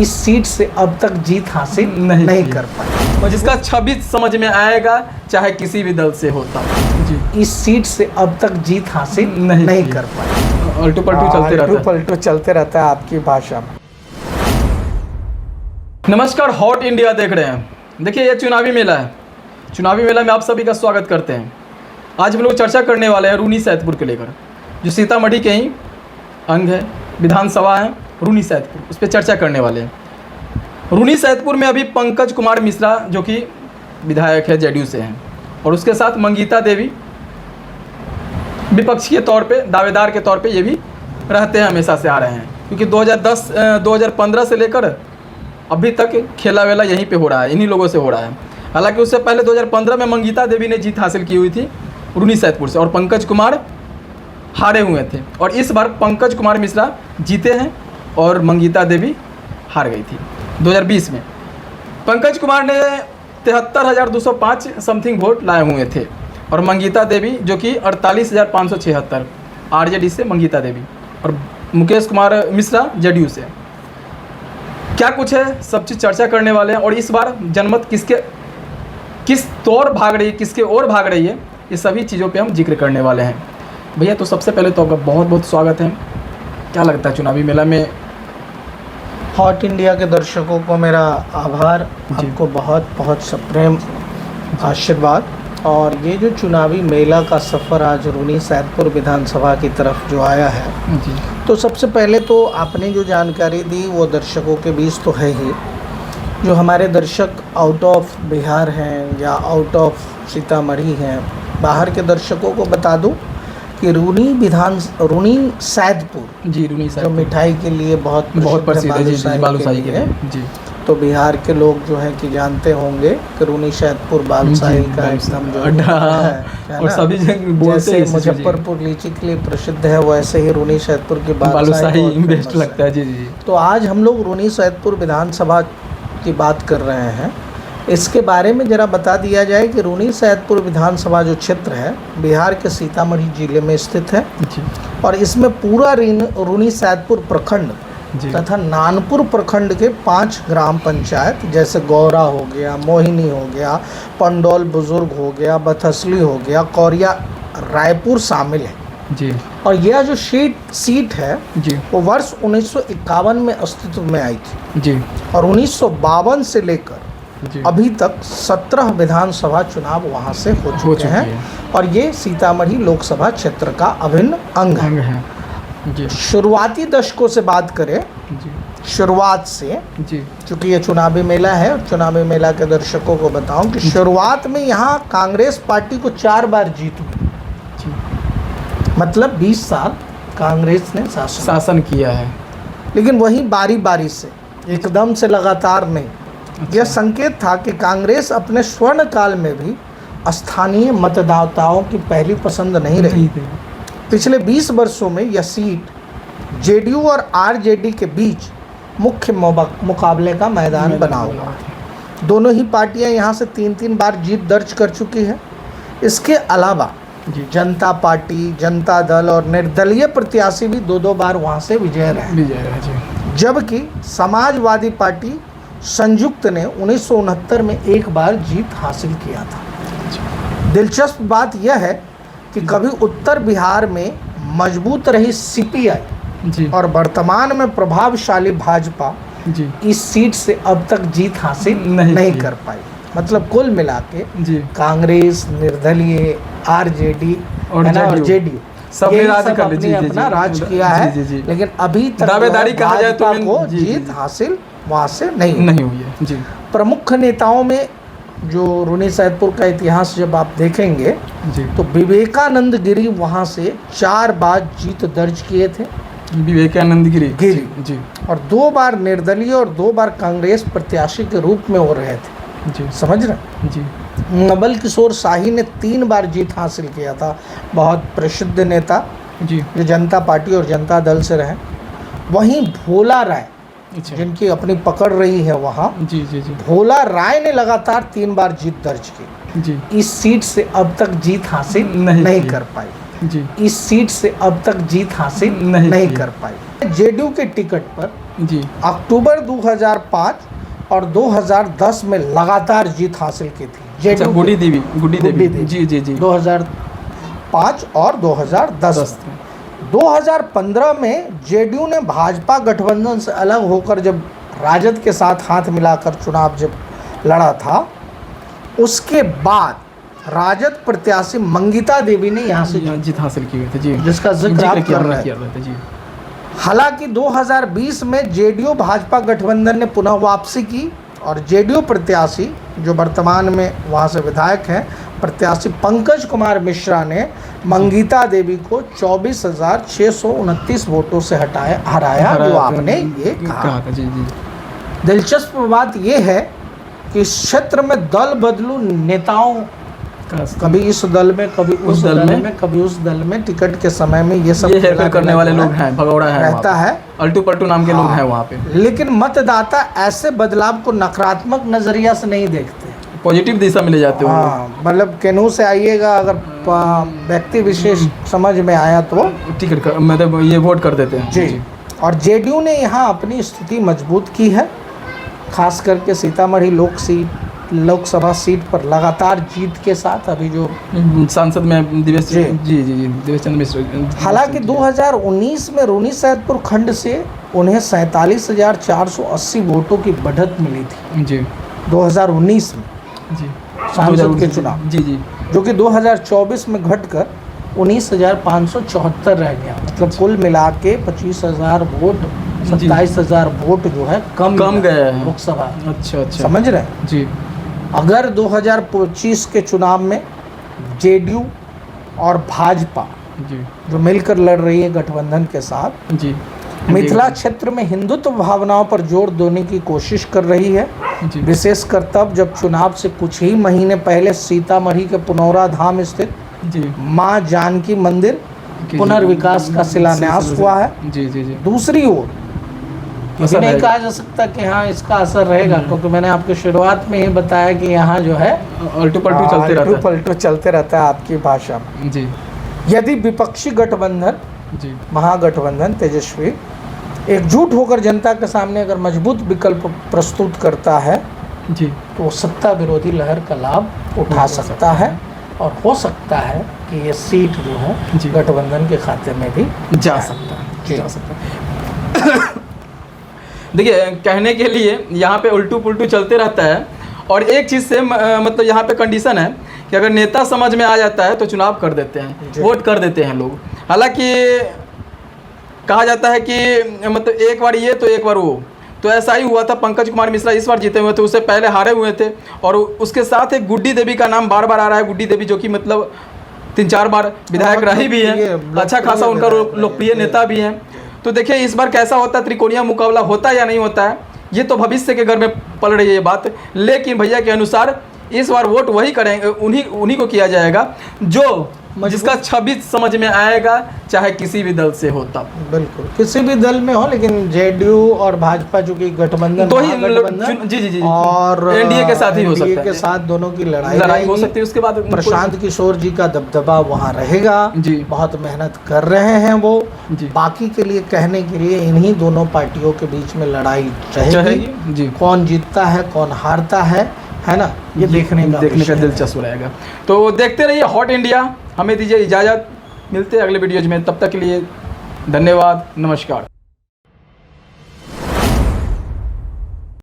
इस सीट से अब तक जीत हासिल नहीं कर पाए और जिसका छवि समझ में आएगा चाहे किसी भी दल से होता जी। इस सीट से अब तक जीत हासिल नहीं कर पाए। अल्टू पल्टू चलते रहता है आपकी भाषा में। नमस्कार, हॉट इंडिया देख रहे हैं। देखिए, ये चुनावी मेला है। चुनावी मेला में आप सभी का स्वागत करते हैं। आज हम लोग चर्चा करने वाले हैं रूनी सैदपुर को लेकर, जो सीतामढ़ी के ही अंग है, विधानसभा है रूनी सैदपुर, उस पर चर्चा करने वाले हैं। रूनी सैदपुर में अभी पंकज कुमार मिश्रा जो कि विधायक है जेडीयू से हैं, और उसके साथ मंगीता देवी विपक्षी के तौर पे, दावेदार के तौर पे ये भी रहते हैं, हमेशा से आ रहे हैं। क्योंकि 2015 से लेकर अभी तक खेला वेला यहीं पे हो रहा है, इन्हीं लोगों से हो रहा है। हालांकि उससे पहले 2015 में मंगीता देवी ने जीत हासिल की हुई थी रूनी सैदपुर से, और पंकज कुमार हारे हुए थे। और इस बार पंकज कुमार मिश्रा जीते हैं और मंगीता देवी हार गई थी 2020 में। पंकज कुमार ने 73,205 समथिंग वोट लाए हुए थे, और मंगीता देवी जो कि 48,576 आरजेडी से मंगीता देवी, और मुकेश कुमार मिश्रा जेडीयू से। क्या कुछ है, सब चीज़ चर्चा करने वाले हैं। और इस बार जनमत किस तौर भाग रही है, किसके ओर भाग रही है, ये सभी चीज़ों पे हम जिक्र करने वाले हैं। भैया, तो सबसे पहले तो आपका बहुत बहुत स्वागत है। क्या लगता है चुनावी मेला में? हॉट इंडिया के दर्शकों को मेरा आभार, आपको बहुत बहुत सप्रेम आशीर्वाद। और ये जो चुनावी मेला का सफ़र आज रूनी सैदपुर विधानसभा की तरफ जो आया है जी, तो सबसे पहले तो आपने जो जानकारी दी वो दर्शकों के बीच तो है ही। जो हमारे दर्शक आउट ऑफ बिहार हैं या आउट ऑफ सीतामढ़ी हैं, बाहर के दर्शकों को बता दूं कि रूनी सैदपुर जी, रूनी जो सैदपुर मिठाई के लिए बहुत प्रसिद्ध है जी, बालूशाही के लिए जी। तो बिहार के लोग जो है कि जानते होंगे कि रूनी सैदपुर बालूशाही का एकदम जो है और सभी जैसे मुजफ्फरपुर लीची के लिए प्रसिद्ध है, वैसे ही रूनी सैदपुर की बालूशाही बेस्ट लगता है। जी जी। तो आज हम लोग रूनी सैदपुर विधानसभा की बात कर रहे हैं। इसके बारे में ज़रा बता दिया जाए कि रूनी सैदपुर विधानसभा जो क्षेत्र है बिहार के सीतामढ़ी जिले में स्थित है जी। और इसमें पूरा रूनी सैदपुर प्रखंड तथा नानपुर प्रखंड के 5 ग्राम पंचायत जैसे गौरा हो गया, मोहिनी हो गया, पंडौल बुजुर्ग हो गया, बथसली हो गया, कौरिया, रायपुर शामिल है जी। और यह जो सीट है जी, वो वर्ष 1951 में अस्तित्व में आई थी जी। और 1952 से लेकर जी, अभी तक 17 विधानसभा चुनाव वहाँ से हो चुके हैं और ये सीतामढ़ी लोकसभा क्षेत्र का अभिन्न अंग है जी। शुरुआती दशकों से बात करें जी, शुरुआत से, जी। चूँकि ये चुनावी मेला है और चुनावी मेला के दर्शकों को बताऊं कि शुरुआत में यहाँ कांग्रेस पार्टी को 4 बार जीत हुई, मतलब 20 साल कांग्रेस ने शासन किया है। लेकिन वही बारी बारी से, एकदम से लगातार नहीं। यह संकेत था कि कांग्रेस अपने स्वर्ण काल में भी स्थानीय मतदाताओं की पहली पसंद नहीं रही। पिछले 20 वर्षों में यह सीट जेडीयू और आरजेडी के बीच मुख्य मुकाबले का मैदान बना हुआ है। दोनों ही पार्टियां यहां से 3-3 बार जीत दर्ज कर चुकी है। इसके अलावा जनता पार्टी, जनता दल और निर्दलीय प्रत्याशी भी 2-2 बार वहां से विजय रहे। जबकि समाजवादी पार्टी संयुक्त ने 1969 में 1 बार जीत हासिल किया था। दिलचस्प बात यह है कि कभी उत्तर बिहार में मजबूत रही सीपीआई और वर्तमान में प्रभावशाली भाजपा इस सीट से अब तक जीत हासिल नहीं कर पाई। मतलब कुल मिला के कांग्रेस, निर्दलीय, आरजेडी और जेडीयू सबने अपना राज किया है, लेकिन अभी तक दावेदारी कहा जाए तो जीत हासिल वहाँ से नहीं हुई है जी। प्रमुख नेताओं में जो रूनी सैदपुर का इतिहास जब आप देखेंगे तो विवेकानंद गिरी वहाँ से 4 बार जीत दर्ज किए थे। विवेकानंद गिरी जी। और 2 बार निर्दलीय और 2 बार कांग्रेस प्रत्याशी के रूप में हो रहे थे जी। समझ रहे जी। नवल किशोर शाही ने 3 बार जीत हासिल किया था, बहुत प्रसिद्ध नेता जी, जो जनता पार्टी और जनता दल से रहे। वहीं भोला राय जिनकी अपनी पकड़ रही है वहाँ जी जी जी। भोला राय ने लगातार 3 बार जीत दर्ज की जी। इस सीट से अब तक जीत हासिल नहीं कर पाई। जी इस सीट से अब तक जीत हासिल नहीं नहीं की। कर पाई। जेडीयू के टिकट पर जी अक्टूबर 2005 और 2010 में लगातार जीत हासिल की थी। अच्छा, जेडीयू गुड्डी देवी जी जी जी 2005 और 2010 10 में। 2015 में जेडीयू ने भाजपा गठबंधन से अलग होकर जब राजद के साथ हाथ मिलाकर चुनाव जब लड़ा था, उसके बाद राजद प्रत्याशी मंगिता देवी ने यहाँ से जीत हासिल की हुई थी जी, जिसका जिक्र आप कर रहे किया हैं। थे जी। हालांकि 2020 में जेडीयू भाजपा गठबंधन ने पुनः वापसी की और जेडीयू प्रत्याशी जो वर्तमान में वहाँ से विधायक हैं, प्रत्याशी पंकज कुमार मिश्रा ने मंगिता देवी को 24,629 वोटों से हराया, जो आपने ये कहा। था जी जी। दिलचस्प बात यह है कि इस क्षेत्र में दल बदलू नेताओं, कभी इस दल में, कभी उस दल में, कभी उस दल में, टिकट के समय में ये सब हेरफेर करने वाले लोग हैं, भगौड़ा है, रहता है, अल्टू पल्टू नाम के लोग हैं वहाँ पे। लेकिन मतदाता ऐसे बदलाव को नकारात्मक नजरिया से नहीं देखते, पॉजिटिव दिशा में ले जाते हो। हाँ, मतलब केनू से आइएगा, अगर व्यक्ति विशेष समझ में आया तो टिकट मतलब ये वोट कर देते हैं जी। और जेडीयू ने यहाँ अपनी स्थिति मजबूत की है, खास करके सीतामढ़ी लोकसभा सीट पर लगातार जीत के साथ। अभी जो सांसद में दिवेश जी। जी जी जी देवेश चंद्र मिश्र। हालांकि 2019 में रूनी सैदपुर खंड से उन्हें 47,480 वोटों की बढ़त मिली थी जी 2019 में जी सांसद के चुनाव, जी जी जो कि 2024 में घटकर 19,574 रह गया। मतलब कुल मिला के 25,000 वोट, 27,000 वोट जो है कम गया है लोकसभा। अच्छा अच्छा, समझ रहे हैं? जी। अगर 2025 के चुनाव में जेडीयू और भाजपा जी जो मिलकर लड़ रही है गठबंधन के साथ, जी मिथिला क्षेत्र में हिंदुत्व भावनाओं पर जोर देने की कोशिश कर रही है, जी विशेषकर तब जब चुनाव से कुछ ही महीने पहले सीतामढ़ी के पुनौरा धाम स्थित जी मां जानकी मंदिर पुनर्विकास का शिलान्यास हुआ है। जी जी जी। दूसरी ओर ये नहीं कहा जा सकता कि हाँ इसका असर रहेगा, क्योंकि मैंने आपको शुरुआत में ही बताया कि यहाँ जो है अल्टू पल्टू चलते रहता है आपकी भाषा में। जी। यदि विपक्षी गठबंधन, जी महागठबंधन तेजस्वी एकजुट होकर जनता के सामने अगर मजबूत विकल्प प्रस्तुत करता है जी तो वो सत्ता विरोधी लहर का लाभ उठा सकता है और हो सकता है कि ये सीट जो है गठबंधन के खाते में भी जा सकता है। देखिए, कहने के लिए यहाँ पे उल्टू पुल्टू चलते रहता है, और एक चीज़ से मतलब यहाँ पे कंडीशन है कि अगर नेता समझ में आ जाता है तो चुनाव कर देते हैं, वोट कर देते हैं लोग। हालांकि कहा जाता है कि मतलब एक बार ये तो एक बार वो, तो ऐसा ही हुआ था। पंकज कुमार मिश्रा इस बार जीते हुए थे, उससे पहले हारे हुए थे, और उसके साथ एक गुड्डी देवी का नाम बार बार आ रहा है। गुड्डी देवी जो कि मतलब 3-4 बार विधायक रही भी है, अच्छा खासा उनका लोकप्रिय नेता भी है। तो देखिए इस बार कैसा होता है, त्रिकोणीय मुकाबला होता है या नहीं होता है, ये तो भविष्य के घर में पल रही है ये बात। लेकिन भैया के अनुसार इस बार वोट वही करेंगे, उन्हीं को किया जाएगा जो जिसका छवि समझ में आएगा, चाहे किसी भी दल से हो तब। बिल्कुल किसी भी दल में हो, लेकिन जेडीयू और भाजपा जो कि गठबंधन तो ही जी जी जी और एनडीए के साथ ही हो सकता है, के साथ दोनों की लड़ाई हो सकती है। उसके बाद प्रशांत किशोर जी का दबदबा वहाँ रहेगा जी, बहुत मेहनत कर रहे हैं वो जी। बाकी के लिए कहने के लिए इन्हीं दोनों पार्टियों के बीच में लड़ाई रहेगी जी। कौन जीतता है कौन हारता है ना, ये देखने का दिलचस्प रहेगा। तो देखते रहिए हॉट इंडिया। हमें दीजिए इजाज़त, मिलते हैं अगले वीडियोज में, तब तक के लिए धन्यवाद, नमस्कार।